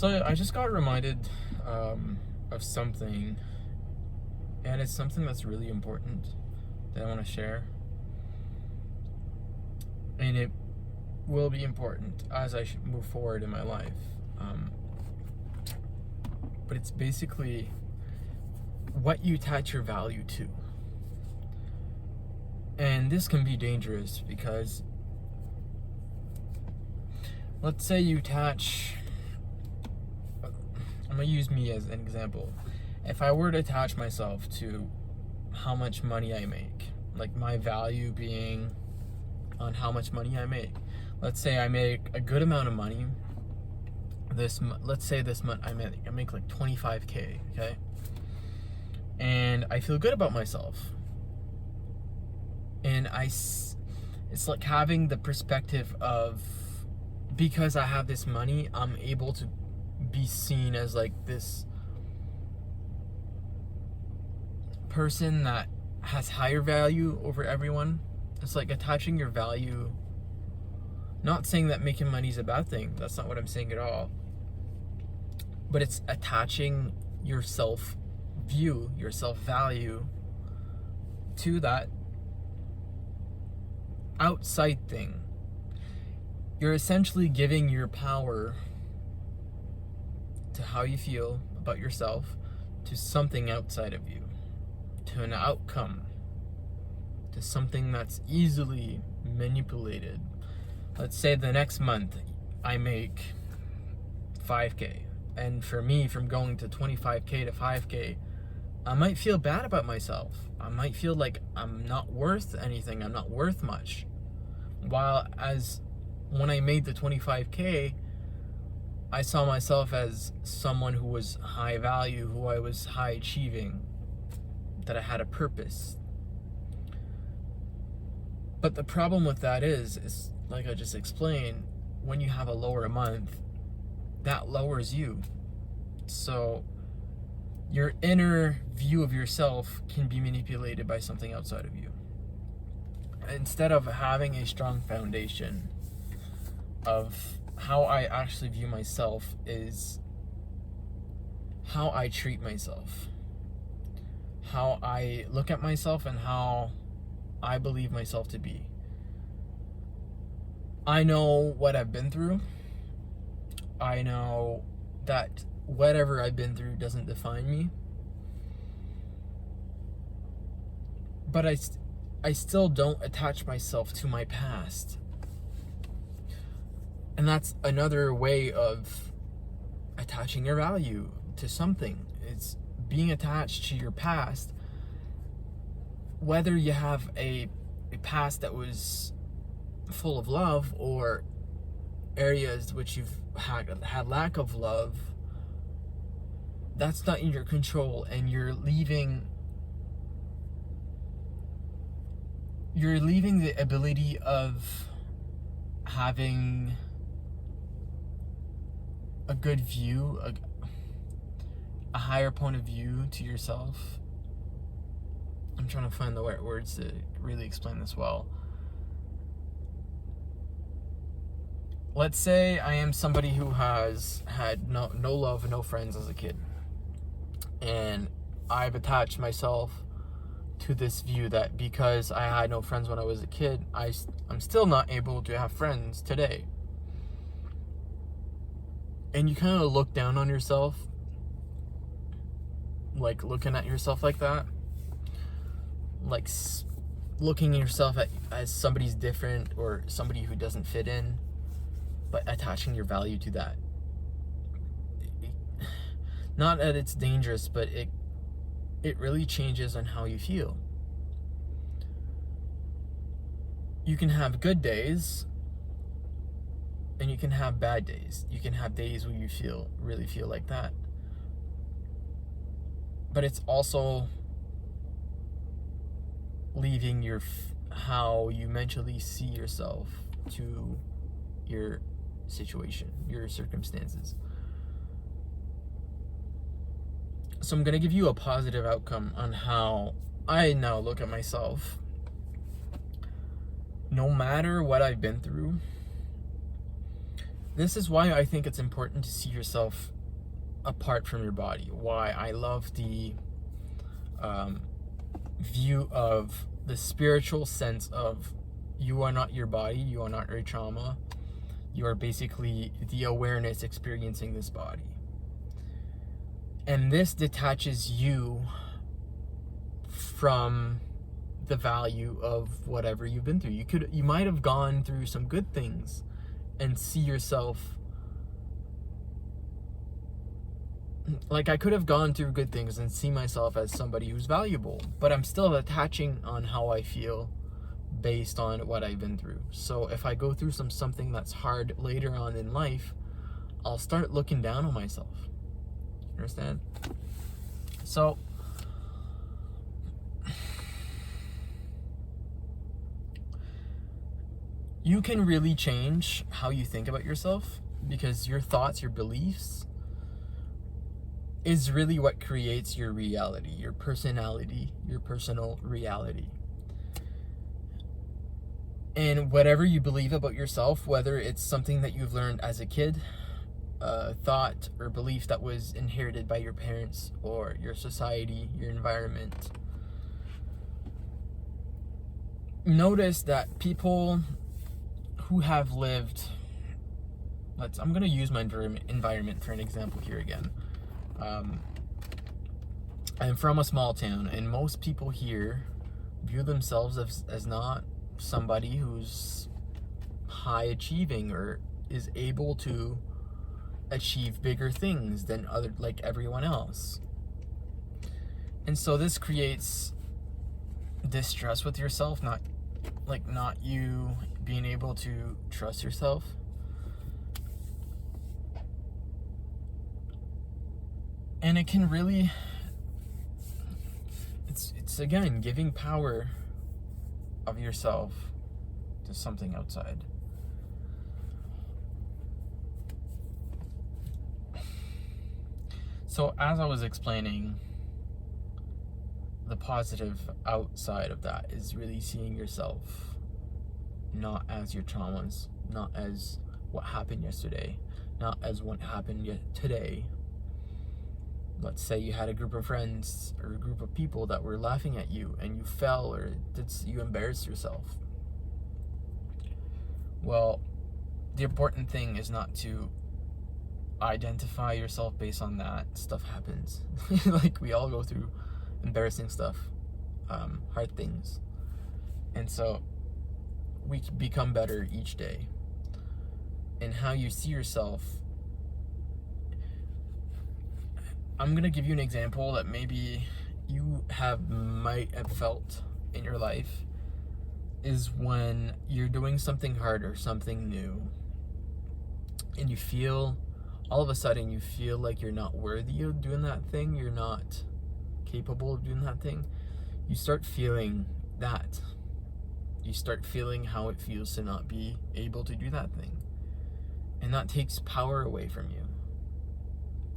So I just got reminded of something, and it's something that's really important that I want to share. And it will be important as I move forward in my life. But it's basically what you attach your value to. And this can be dangerous because let's say you attach, I'm going to use me as an example. If I were to attach myself to how much money I make, like my value being on how much money I make. Let's say I make a good amount of money. Let's say this month I make like 25K, okay? And I feel good about myself. And it's like having the perspective of, because I have this money, I'm able to be seen as like this person that has higher value over everyone. It's like attaching your value. Not saying that making money is a bad thing. That's not what I'm saying at all. But it's attaching your self-view, your self-value to that outside thing. You're essentially giving your power to how you feel about yourself to something outside of you, to an outcome, to something that's easily manipulated. Let's say the next month I make 5K, and for me, from going to 25K to 5K, I might feel bad about myself. I might feel like I'm not worth anything, I'm not worth much. While as when I made the 25K, I saw myself as someone who was high value, who I was high achieving, that I had a purpose. But the problem with that is like I just explained, when you have a lower month, that lowers you. So your inner view of yourself can be manipulated by something outside of you. Instead of having a strong foundation of how I actually view myself is how I treat myself, how I look at myself, and how I believe myself to be. I know what I've been through. I know that whatever I've been through doesn't define me. But I still don't attach myself to my past. And that's another way of attaching your value to something. It's being attached to your past. Whether you have a past that was full of love, or areas which you've had lack of love, that's not in your control, and you're leaving the ability of having a good view, a higher point of view to yourself. I'm trying to find the right words to really explain this well. Let's say I am somebody who has had no love and no friends as a kid, and I've attached myself to this view that because I had no friends when I was a kid, I'm still not able to have friends today. And you kind of look down on yourself, like looking at yourself like that, like looking at yourself as somebody's different or somebody who doesn't fit in, but attaching your value to that. Not that it's dangerous, but it really changes on how you feel. You can have good days, and you can have bad days. You can have days where you really feel like that. But it's also leaving how you mentally see yourself to your situation, your circumstances. So I'm going to give you a positive outcome on how I now look at myself. No matter what I've been through, This is why I think it's important to see yourself apart from your body. Why I love the view of the spiritual sense of you are not your body, you are not your trauma, you are basically the awareness experiencing this body. And this detaches you from the value of whatever you've been through. You might have gone through some good things and see yourself, like I could have gone through good things and see myself as somebody who's valuable, but I'm still attaching on how I feel based on what I've been through. So if I go through something that's hard later on in life, I'll start looking down on myself. You understand? So you can really change how you think about yourself, because your thoughts, your beliefs is really what creates your reality, your personality, your personal reality. And whatever you believe about yourself, whether it's something that you've learned as a kid, a thought or belief that was inherited by your parents or your society, your environment, notice that people who have lived, I'm going to use my environment for an example here again. I'm from a small town, and most people here view themselves as not somebody who's high achieving or is able to achieve bigger things than everyone else. And so this creates distrust with yourself, not you being able to trust yourself. And it can really, it's again giving power of yourself to something outside. So as I was explaining, the positive outside of that is really seeing yourself not as your traumas, not as what happened yesterday, not as what happened today. Let's say you had a group of friends or a group of people that were laughing at you and you fell or you embarrassed yourself. Well, the important thing is not to identify yourself based on that. Stuff happens. Like we all go through embarrassing stuff, hard things. And so we become better each day. And how you see yourself, I'm going to give you an example that maybe you might have felt in your life, is when you're doing something hard or something new and you feel, all of a sudden you feel like you're not worthy of doing that thing, you're not capable of doing that thing. You start feeling that. You start feeling how it feels to not be able to do that thing. And that takes power away from you,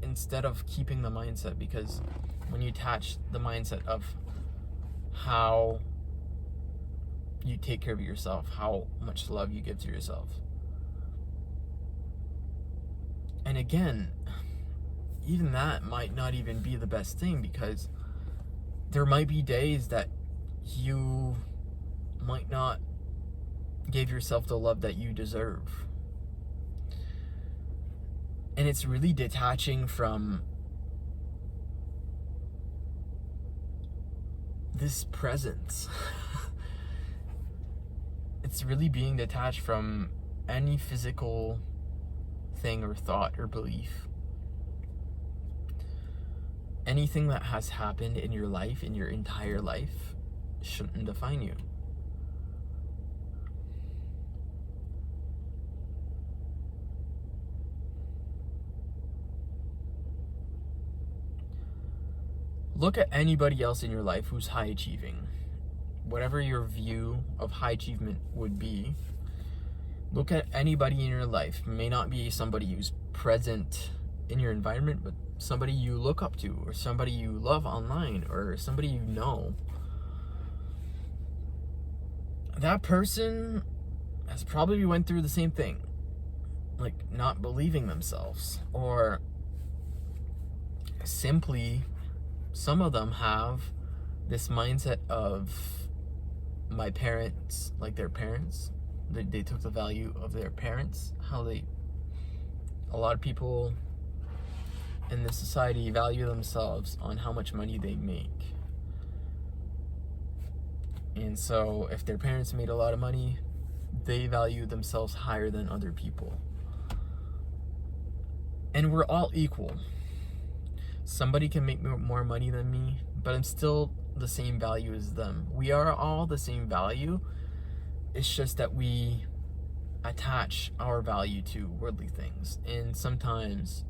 instead of keeping the mindset, because when you attach the mindset of how you take care of yourself, how much love you give to yourself. And again, even that might not even be the best thing, because there might be days that you might not give yourself the love that you deserve. And it's really detaching from this presence. It's really being detached from any physical thing or thought or belief. Anything that has happened in your life, in your entire life, shouldn't define you. Look at anybody else in your life who's high achieving. Whatever your view of high achievement would be, look at anybody in your life. It may not be somebody who's present in your environment, but somebody you look up to, or somebody you love online, or somebody you know. That person has probably went through the same thing. like not believing themselves, or simply some of them have this mindset of my parents, like their parents, they took the value of their parents, a lot of people in this society value themselves on how much money they make. And so if their parents made a lot of money, they value themselves higher than other people. And we're all equal. Somebody can make more money than me, but I'm still the same value as them. We are all the same value. It's just that we attach our value to worldly things. And sometimes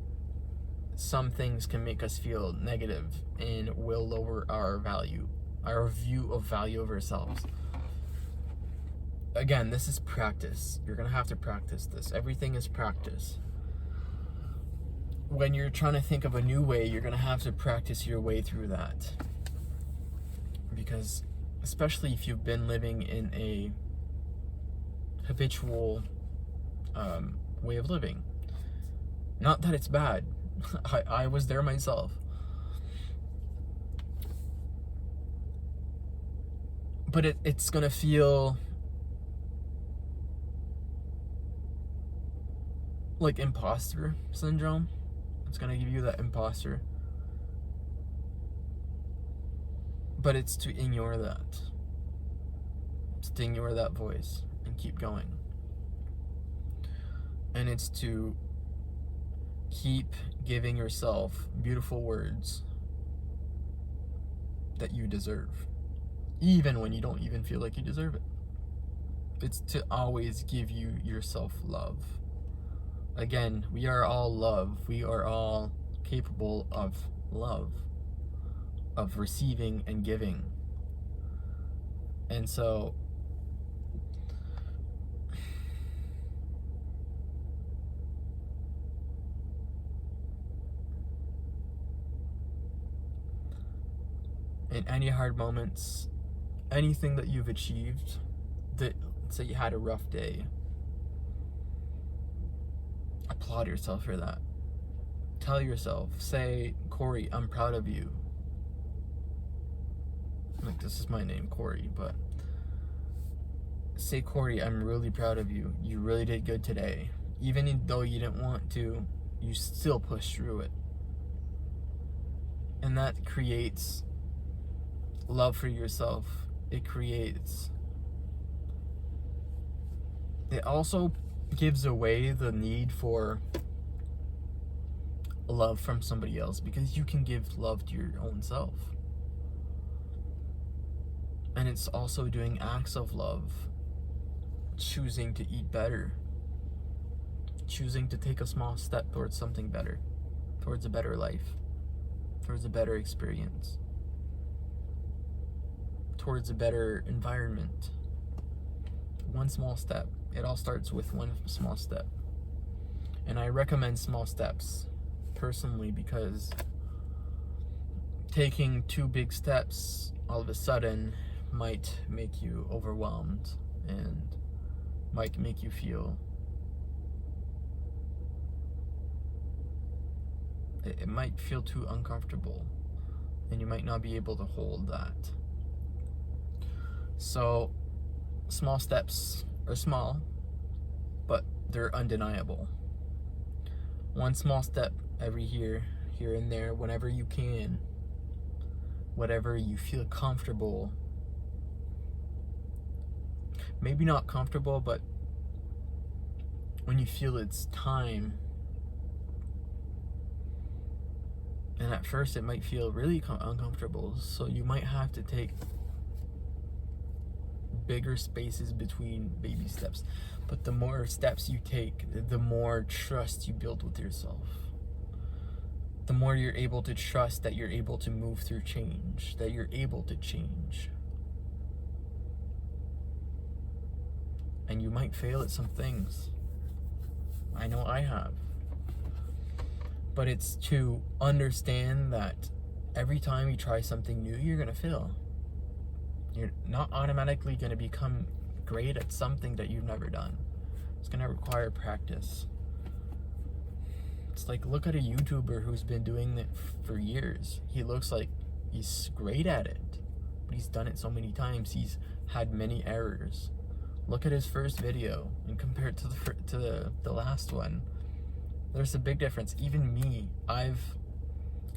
some things can make us feel negative and will lower our value, our view of value of ourselves. Again, this is practice. You're gonna have to practice this. Everything is practice. When you're trying to think of a new way, you're gonna have to practice your way through that. Because especially if you've been living in a habitual way of living. Not that it's bad. I was there myself. But it's gonna feel like imposter syndrome. It's gonna give you that imposter. But it's to ignore that. It's to ignore that voice and keep going. And it's to keep giving yourself beautiful words that you deserve, even when you don't even feel like you deserve it. It's to always give you yourself love. Again, we are all love. We are all capable of love, of receiving and giving. And so in any hard moments, anything that you've achieved, that say you had a rough day, applaud yourself for that. Tell yourself, say, Corey, I'm proud of you. Like, this is my name, Corey, but say, Corey, I'm really proud of you. You really did good today. Even though you didn't want to, you still pushed through it. And that creates love for yourself. It also gives away the need for love from somebody else, because you can give love to your own self. And it's also doing acts of love, choosing to eat better, choosing to take a small step towards something better, towards a better life, towards a better experience, towards a better environment. One small step. It all starts with one small step. And I recommend small steps personally, because taking 2 big steps all of a sudden might make you overwhelmed and might make you feel, it might feel too uncomfortable, and you might not be able to hold that. So small steps are small, but they're undeniable. One small step every here and there, whenever you can, whatever you feel comfortable. Maybe not comfortable, but when you feel it's time. And at first it might feel really uncomfortable, so you might have to take bigger spaces between baby steps. But the more steps you take, the more trust you build with yourself. The more you're able to trust that you're able to move through change, that you're able to change. And you might fail at some things. I know I have. But it's to understand that every time you try something new, you're gonna fail. You're not automatically going to become great at something that you've never done. It's going to require practice. just like look at a YouTuber who's been doing it for years. He looks like he's great at it, but he's done it so many times. He's had many errors. Look at his first video and compare it to the last one. There's a big difference. Even me, I've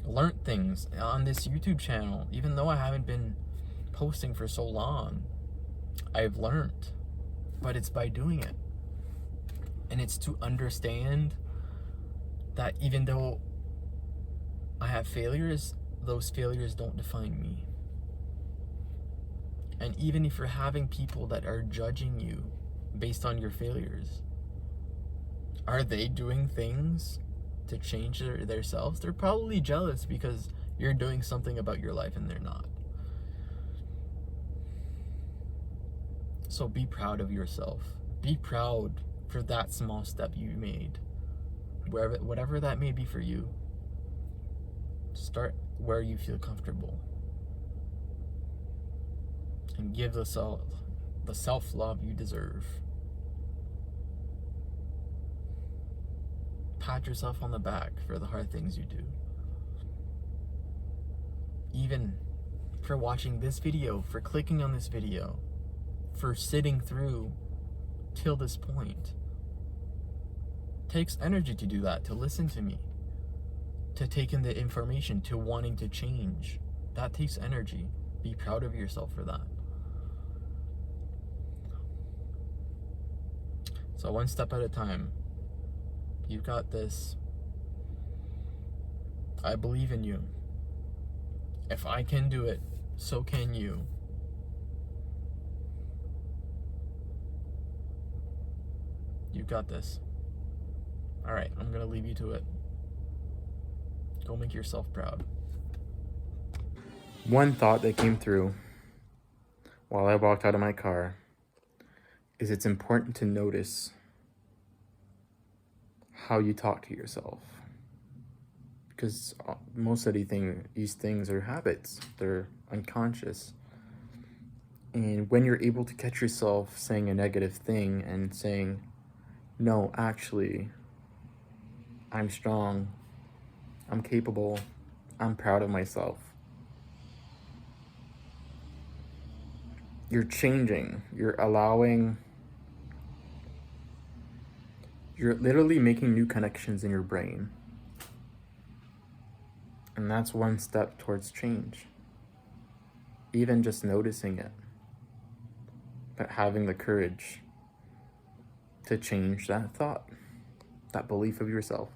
learned things on this YouTube channel, even though I haven't been posting for so long. I've learned, but it's by doing it. And it's to understand that even though I have failures, those failures don't define me. And even if you're having people that are judging you based on your failures, are they doing things to change themselves? They're probably jealous because you're doing something about your life and they're not. So be proud of yourself. Be proud for that small step you made. Whatever that may be for you, start where you feel comfortable. And give the self-love you deserve. Pat yourself on the back for the hard things you do. Even for watching this video, for clicking on this video, for sitting through till this point. It takes energy to do that, to listen to me, to take in the information, to wanting to change. That takes energy. Be proud of yourself for that. So one step at a time. You got this. I believe in you. If I can do it, so can you. You got this. All right, I'm gonna leave you to it. Go make yourself proud. One thought that came through while I walked out of my car is it's important to notice how you talk to yourself. Because most of these things are habits. They're unconscious. And when you're able to catch yourself saying a negative thing and saying, no, actually, I'm strong, I'm capable, I'm proud of myself. You're changing, you're literally making new connections in your brain. And that's one step towards change. Even just noticing it, but having the courage to change that thought, that belief of yourself.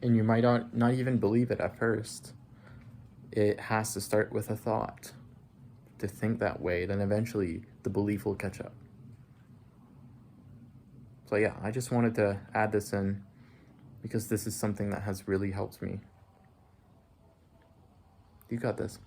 And you might not even believe it at first. It has to start with a thought. To think that way, then eventually the belief will catch up. So yeah, I just wanted to add this in because this is something that has really helped me. You got this.